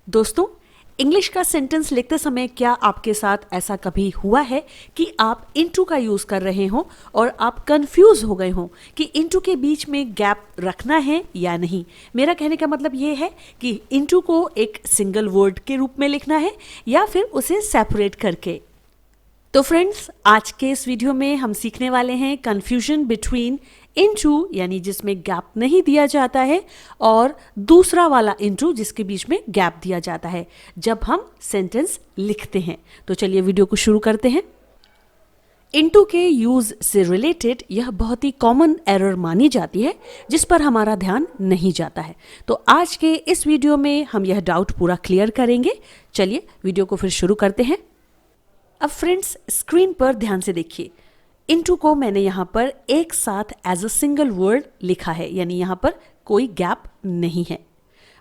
दोस्तों, इंग्लिश का सेंटेंस लिखते समय क्या आपके साथ ऐसा कभी हुआ है कि आप इनटू का यूज कर रहे हो और आप कंफ्यूज हो गए हो कि इनटू के बीच में गैप रखना है या नहीं। मेरा कहने का मतलब ये है कि इनटू को एक सिंगल वर्ड के रूप में लिखना है या फिर उसे सेपरेट करके। तो फ्रेंड्स, आज के इस वीडियो में हम सीखने वाले हैं कंफ्यूजन बिटवीन इनटू यानी जिसमें गैप नहीं दिया जाता है और दूसरा वाला इनटू जिसके बीच में गैप दिया जाता है जब हम सेंटेंस लिखते हैं। तो चलिए वीडियो को शुरू करते हैं। इनटू के यूज से रिलेटेड यह बहुत ही कॉमन एरर मानी जाती है जिस पर हमारा ध्यान नहीं जाता है। तो आज के इस वीडियो में हम यह डाउट पूरा क्लियर करेंगे। चलिए वीडियो को फिर शुरू करते हैं। अब फ्रेंड्स, स्क्रीन पर ध्यान से देखिए। इनटू को मैंने यहाँ पर एक साथ एज अ सिंगल वर्ड लिखा है, यानी यहाँ पर कोई गैप नहीं है।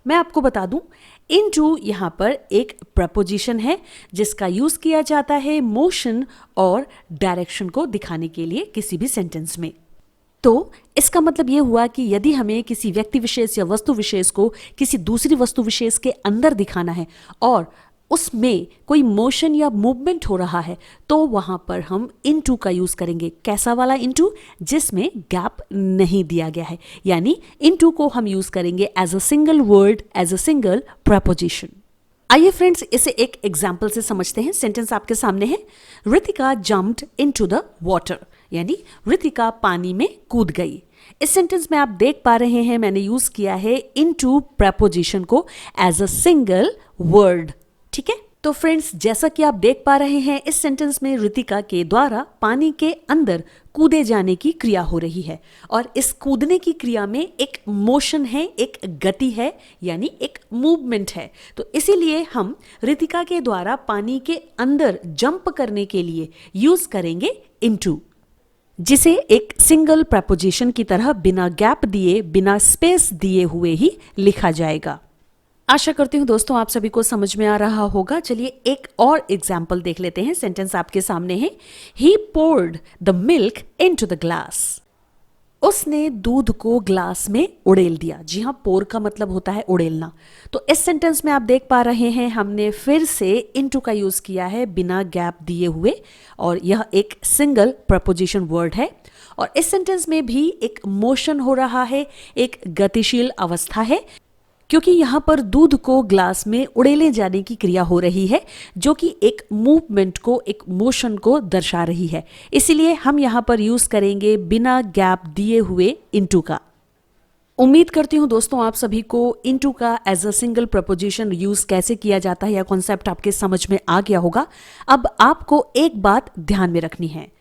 मैं आपको बता दूं, इनटू यहाँ पर एक प्रपोजिशन है जिसका यूज किया जाता है मोशन और डायरेक्शन को दिखाने के लिए किसी भी सेंटेंस में। तो इसका मतलब ये हुआ कि यदि हमें किसी व्यक्ति विशेष या वस्तु विशेष को किसी दूसरी वस्तु विशेष के अंदर दिखाना है और उसमें कोई मोशन या मूवमेंट हो रहा है तो वहां पर हम इनटू का यूज करेंगे। कैसा वाला इनटू? जिसमें गैप नहीं दिया गया है, यानी इनटू को हम यूज करेंगे as a single word, as a single preposition. आइए फ्रेंड्स, इसे एक एग्जाम्पल से समझते हैं। सेंटेंस आपके सामने है, Ritika jumped into the water, यानी रितिका पानी में कूद गई। इस सेंटेंस में आप देख पा रहे हैं मैंने यूज किया है इनटू प्रपोजिशन को एज अ सिंगल वर्ड। ठीक है, तो फ्रेंड्स, जैसा कि आप देख पा रहे हैं इस सेंटेंस में रितिका के द्वारा पानी के अंदर कूदे जाने की क्रिया हो रही है और इस कूदने की क्रिया में एक मोशन है, एक गति है, यानी एक मूवमेंट है। तो इसीलिए हम रितिका के द्वारा पानी के अंदर जंप करने के लिए यूज करेंगे इनटू, जिसे एक सिंगल प्रपोजिशन की तरह बिना गैप दिए, बिना स्पेस दिए हुए ही लिखा जाएगा। आशा करती हूं दोस्तों आप सभी को समझ में आ रहा होगा। चलिए एक और एग्जाम्पल देख लेते हैं। सेंटेंस आपके सामने है, he poured the milk into the glass. उसने दूध को ग्लास में उड़ेल दिया। जी हाँ, पोर का मतलब होता है उड़ेलना। तो इस सेंटेंस में आप देख पा रहे हैं हमने फिर से इनटू का यूज किया है बिना गैप दिए हुए और यह एक सिंगल प्रपोजिशन वर्ड है और इस सेंटेंस में भी एक मोशन हो रहा है, एक गतिशील अवस्था है, क्योंकि यहां पर दूध को ग्लास में उड़ेले जाने की क्रिया हो रही है जो कि एक मूवमेंट को, एक मोशन को दर्शा रही है। इसीलिए हम यहां पर यूज करेंगे बिना गैप दिए हुए इनटू का। उम्मीद करती हूं दोस्तों आप सभी को इनटू का as a single preposition use कैसे किया जाता है या कॉन्सेप्ट आपके समझ में आ गया होगा। अब आपको एक बात ध्यान में रखनी है,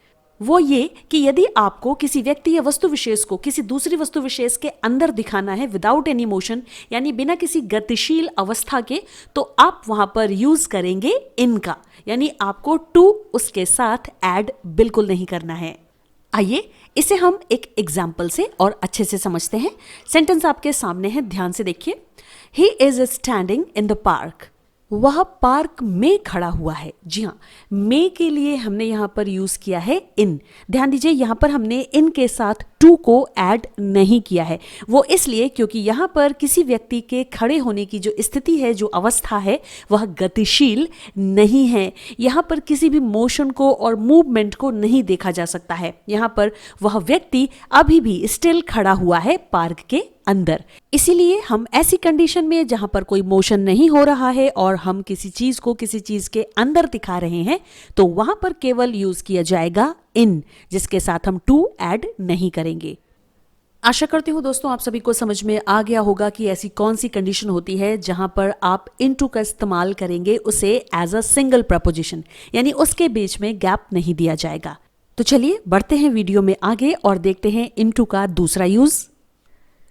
वो ये कि यदि आपको किसी व्यक्ति या वस्तु विशेष को किसी दूसरी वस्तु विशेष के अंदर दिखाना है विदाउट एनी मोशन, यानी बिना किसी गतिशील अवस्था के, तो आप वहां पर यूज करेंगे इन का, यानी आपको टू उसके साथ ऐड बिल्कुल नहीं करना है। आइए इसे हम एक एग्जाम्पल से और अच्छे से समझते हैं। सेंटेंस आपके सामने है, ध्यान से देखिए। He is standing in the park. वह पार्क में खड़ा हुआ है। जी हाँ, में के लिए हमने यहां पर यूज किया है इन। ध्यान दीजिए, यहां पर हमने इन के साथ टू को ऐड नहीं किया है। वो इसलिए क्योंकि यहां पर किसी व्यक्ति के खड़े होने की जो स्थिति है, जो अवस्था है, वह गतिशील नहीं है। यहां पर किसी भी मोशन को और मूवमेंट को नहीं देखा जा सकता है। यहां पर वह व्यक्ति अभी भी स्टिल खड़ा हुआ है पार्क के अंदर। इसीलिए हम ऐसी कंडीशन में जहां पर कोई मोशन नहीं हो रहा है और हम किसी चीज को किसी चीज के अंदर दिखा रहे हैं तो वहां पर केवल यूज किया जाएगा इन, जिसके साथ हम टू ऐड नहीं करेंगे। आशा करती हूँ दोस्तों आप सभी को समझ में आ गया होगा कि ऐसी कौन सी कंडीशन होती है जहां पर आप इनटू का इस्तेमाल करेंगे उसे एज अ सिंगल प्रपोजिशन, यानी उसके बीच में गैप नहीं दिया जाएगा। तो चलिए बढ़ते हैं वीडियो में आगे और देखते हैं इनटू का दूसरा यूज।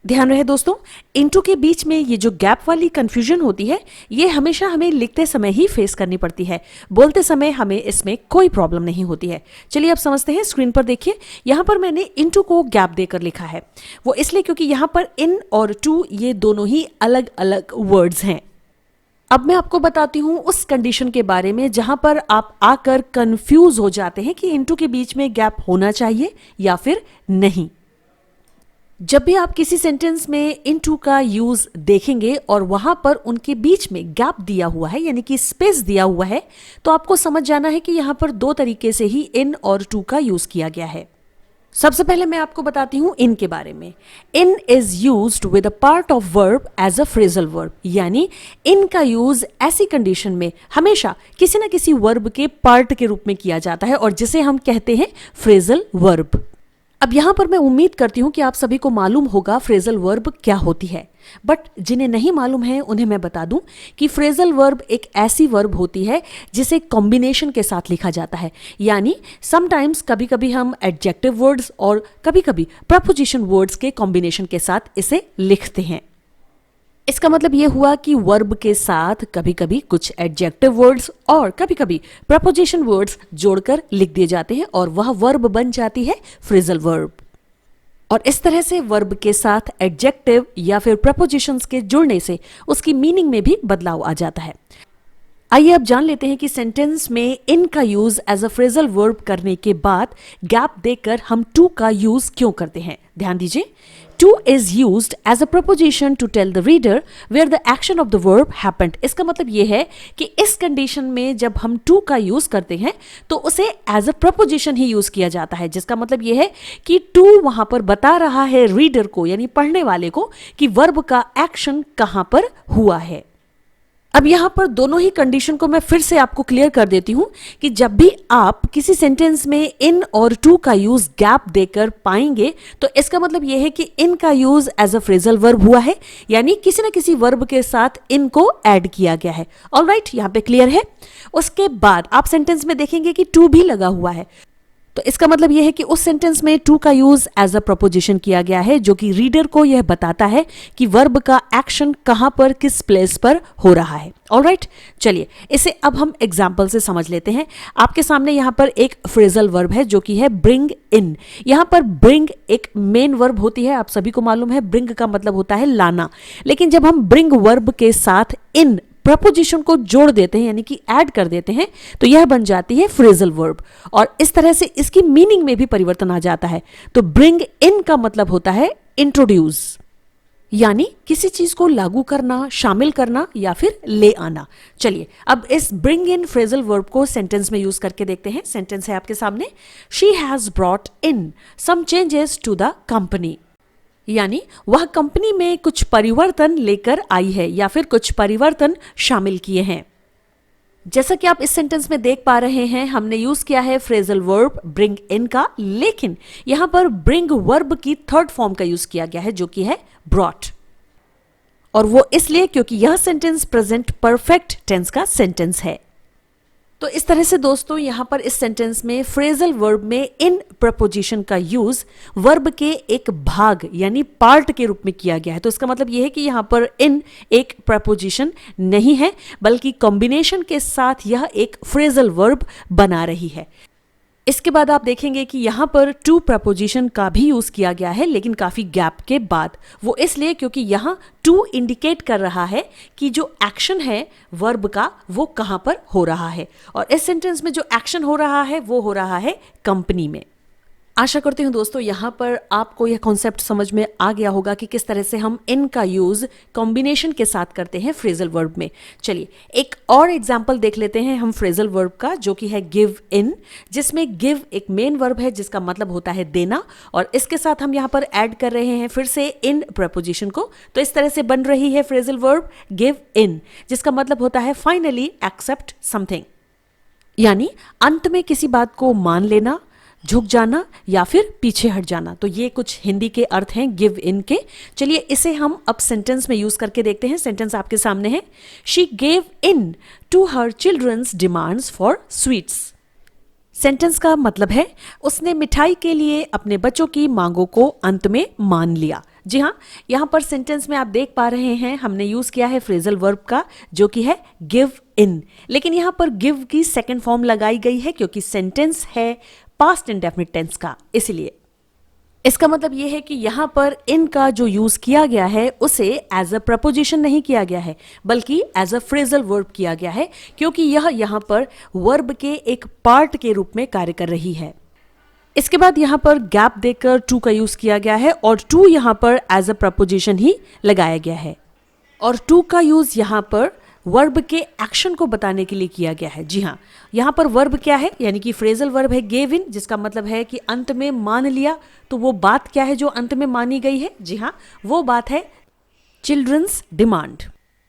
ध्यान रहे दोस्तों, इनटू के बीच में ये जो गैप वाली कंफ्यूजन होती है ये हमेशा हमें लिखते समय ही फेस करनी पड़ती है। बोलते समय हमें इसमें कोई प्रॉब्लम नहीं होती है। चलिए अब समझते हैं। स्क्रीन पर देखिए, यहां पर मैंने इनटू को गैप देकर लिखा है। वो इसलिए क्योंकि यहां पर इन और टू ये दोनों ही अलग अलग वर्ड्स हैं। अब मैं आपको बताती हूं उस कंडीशन के बारे में जहां पर आप आकर कंफ्यूज हो जाते हैं कि इनटू के बीच में गैप होना चाहिए या फिर नहीं। जब भी आप किसी सेंटेंस में इनटू का यूज देखेंगे और वहां पर उनके बीच में गैप दिया हुआ है यानी कि स्पेस दिया हुआ है, तो आपको समझ जाना है कि यहां पर दो तरीके से ही इन और टू का यूज किया गया है। सबसे पहले मैं आपको बताती हूं इन के बारे में। In is used with a part of verb as a phrasal verb, यानी इन का यूज ऐसी कंडीशन में हमेशा किसी ना किसी वर्ब के पार्ट के रूप में किया जाता है और जिसे हम कहते हैं फ्रेजल वर्ब। अब यहां पर मैं उम्मीद करती हूं कि आप सभी को मालूम होगा फ्रेजल वर्ब क्या होती है, बट जिन्हें नहीं मालूम है उन्हें मैं बता दूं कि फ्रेजल वर्ब एक ऐसी वर्ब होती है जिसे कॉम्बिनेशन के साथ लिखा जाता है, यानी समटाइम्स कभी कभी हम एडजेक्टिव वर्ड्स और कभी कभी प्रपोजिशन वर्ड्स के कॉम्बिनेशन के साथ इसे लिखते हैं। इसका मतलब यह हुआ कि वर्ब के साथ कभी कभी कुछ एडजेक्टिव वर्ड्स और कभी कभी प्रपोजिशन वर्ड्स जोड़कर लिख दिए जाते हैं और वह वर्ब बन जाती है फ्रेजल वर्ब। और इस तरह से वर्ब के साथ एडजेक्टिव या फिर प्रपोजिशंस के जुड़ने से उसकी मीनिंग में भी बदलाव आ जाता है। आइए अब जान लेते हैं कि सेंटेंस में इन का use as a phrasal verb करने के बाद गैप देकर हम टू का यूज क्यों करते हैं। ध्यान दीजिए, to is used as a preposition to tell the reader where the action of the verb happened. इसका मतलब यह है कि इस कंडीशन में जब हम टू का यूज करते हैं तो उसे एज अ प्रपोजिशन ही यूज किया जाता है, जिसका मतलब यह है कि टू वहां पर बता रहा है रीडर को यानी पढ़ने वाले को कि वर्ब का एक्शन कहां पर हुआ है। अब यहां पर दोनों ही कंडीशन को मैं फिर से आपको क्लियर कर देती हूं कि जब भी आप किसी सेंटेंस में इन और टू का यूज गैप देकर पाएंगे तो इसका मतलब यह है कि इन का use as a phrasal verb हुआ है, यानी किसी ना किसी वर्ब के साथ इन को ऐड किया गया है। ऑलराइट, यहां पे क्लियर है। उसके बाद आप सेंटेंस में देखेंगे कि टू भी लगा हुआ है, तो इसका मतलब यह है कि उस सेंटेंस में टू का यूज एज अ प्रपोजिशन किया गया है जो कि रीडर को यह बताता है कि वर्ब का एक्शन कहां पर किस प्लेस पर हो रहा है। ऑलराइट, चलिए इसे अब हम एग्जांपल से समझ लेते हैं। आपके सामने यहां पर एक फ्रेजल वर्ब है जो कि है ब्रिंग इन। यहां पर ब्रिंग एक मेन वर्ब होती है, आप सभी को मालूम है ब्रिंग का मतलब होता है लाना, लेकिन जब हम ब्रिंग वर्ब के साथ इन प्रपोजिशन को जोड़ देते हैं यानी कि ऐड कर देते हैं तो यह बन जाती है फ्रेजल वर्ब और इस तरह से इसकी मीनिंग में भी परिवर्तन आ जाता है। तो ब्रिंग इन का मतलब होता है इंट्रोड्यूस, यानी किसी चीज को लागू करना, शामिल करना या फिर ले आना। चलिए अब इस ब्रिंग इन फ्रेजल वर्ब को सेंटेंस में यूज करके देखते हैं। सेंटेंस है आपके सामने, she has brought in some changes to the company, यानी वह कंपनी में कुछ परिवर्तन लेकर आई है या फिर कुछ परिवर्तन शामिल किए हैं। जैसा कि आप इस सेंटेंस में देख पा रहे हैं हमने यूज किया है फ्रेजल वर्ब ब्रिंग इन का, लेकिन यहां पर ब्रिंग वर्ब की थर्ड फॉर्म का यूज किया गया है जो कि है ब्रॉट, और वो इसलिए क्योंकि यह सेंटेंस प्रेजेंट परफेक्ट टेंस का सेंटेंस है। तो इस तरह से दोस्तों यहां पर इस सेंटेंस में फ्रेजल वर्ब में इन प्रपोजिशन का यूज वर्ब के एक भाग यानी पार्ट के रूप में किया गया है। तो इसका मतलब यह है कि यहां पर इन एक प्रपोजिशन नहीं है बल्कि कॉम्बिनेशन के साथ यह एक फ्रेजल वर्ब बना रही है। इसके बाद आप देखेंगे कि यहां पर टू प्रपोजिशन का भी यूज किया गया है, लेकिन काफी गैप के बाद। वो इसलिए क्योंकि यहां टू इंडिकेट कर रहा है कि जो एक्शन है वर्ब का वो कहां पर हो रहा है, और इस सेंटेंस में जो एक्शन हो रहा है वो हो रहा है कंपनी में। आशा करती हूं दोस्तों यहां पर आपको यह कॉन्सेप्ट समझ में आ गया होगा कि किस तरह से हम इन का यूज कॉम्बिनेशन के साथ करते हैं फ्रेजल वर्ब में। चलिए एक और एग्जांपल देख लेते हैं हम फ्रेजल वर्ब का, जो कि है गिव इन, जिसमें गिव एक मेन वर्ब है जिसका मतलब होता है देना, और इसके साथ हम यहां पर ऐड कर रहे हैं फिर से इन प्रपोजिशन को। तो इस तरह से बन रही है फ्रेजल वर्ब गिव इन, जिसका मतलब होता है फाइनली एक्सेप्ट समथिंग, यानी अंत में किसी बात को मान लेना, झुक जाना या फिर पीछे हट जाना। तो ये कुछ हिंदी के अर्थ हैं गिव इन के। चलिए इसे हम अब सेंटेंस में यूज करके देखते हैं। सेंटेंस आपके सामने है, she gave in to her children's demands for sweets. Sentence का मतलब है उसने मिठाई के लिए अपने बच्चों की मांगों को अंत में मान लिया। जी हाँ, यहां पर सेंटेंस में आप देख पा रहे हैं हमने यूज किया है फ्रेजल वर्ब का जो कि है गिव इन, लेकिन यहां पर गिव की सेकेंड फॉर्म लगाई गई है क्योंकि सेंटेंस है पास्ट इंडेफिनिट टेंस का, इसलिए इसका मतलब यह है कि यहां पर इन का जो यूज किया गया है उसे एज अ प्रपोजिशन नहीं किया गया है बल्कि एज अ फ्रेजल वर्ब किया गया है, क्योंकि यह यहां पर वर्ब के एक पार्ट के रूप में कार्य कर रही है। इसके बाद यहाँ पर गैप देकर टू का यूज किया गया है और टू यहाँ पर एज अ प्रपोजिशन ही लगाया गया है। और टू का यूज यहाँ पर वर्ब के एक्शन को बताने के लिए किया गया है। जी हाँ, यहाँ पर वर्ब क्या है, यानी कि फ्रेजल वर्ब है गेव इन, जिसका मतलब है कि अंत में मान लिया। तो वो बात क्या है जो अंत में मानी गई है? जी हाँ, वो बात है चिल्ड्रंस डिमांड।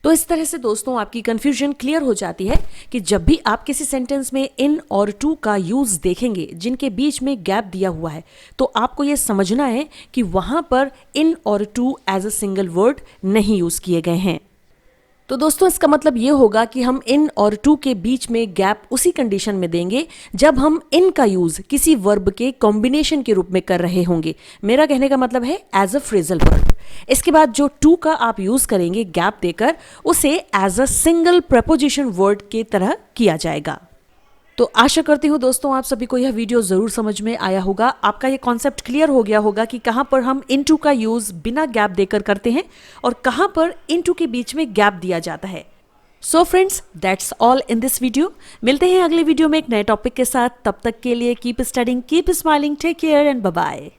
तो इस तरह से दोस्तों आपकी कंफ्यूजन क्लियर हो जाती है कि जब भी आप किसी सेंटेंस में इन और टू का यूज देखेंगे जिनके बीच में गैप दिया हुआ है, तो आपको ये समझना है कि वहां पर इन और to as a single word नहीं यूज किए गए हैं। तो दोस्तों इसका मतलब ये होगा कि हम इन और टू के बीच में गैप उसी कंडीशन में देंगे जब हम इन का यूज किसी वर्ब के कॉम्बिनेशन के रूप में कर रहे होंगे। मेरा कहने का मतलब है एज अ फ्रेजल वर्ब। इसके बाद जो टू का आप यूज करेंगे गैप देकर, उसे as a single preposition word के तरह किया जाएगा। तो आशा करती हूँ दोस्तों आप सभी को यह वीडियो जरूर समझ में आया होगा। आपका ये कॉन्सेप्ट क्लियर हो गया होगा कि कहाँ पर हम इनटू का यूज बिना गैप देकर करते हैं और कहाँ पर इनटू के बीच में गैप दिया जाता है। So friends, that's all in this video. मिलते हैं अगले वीडियो में एक नए टॉपिक के साथ। तब तक के लिए keep studying, keep smiling, take care and bye bye.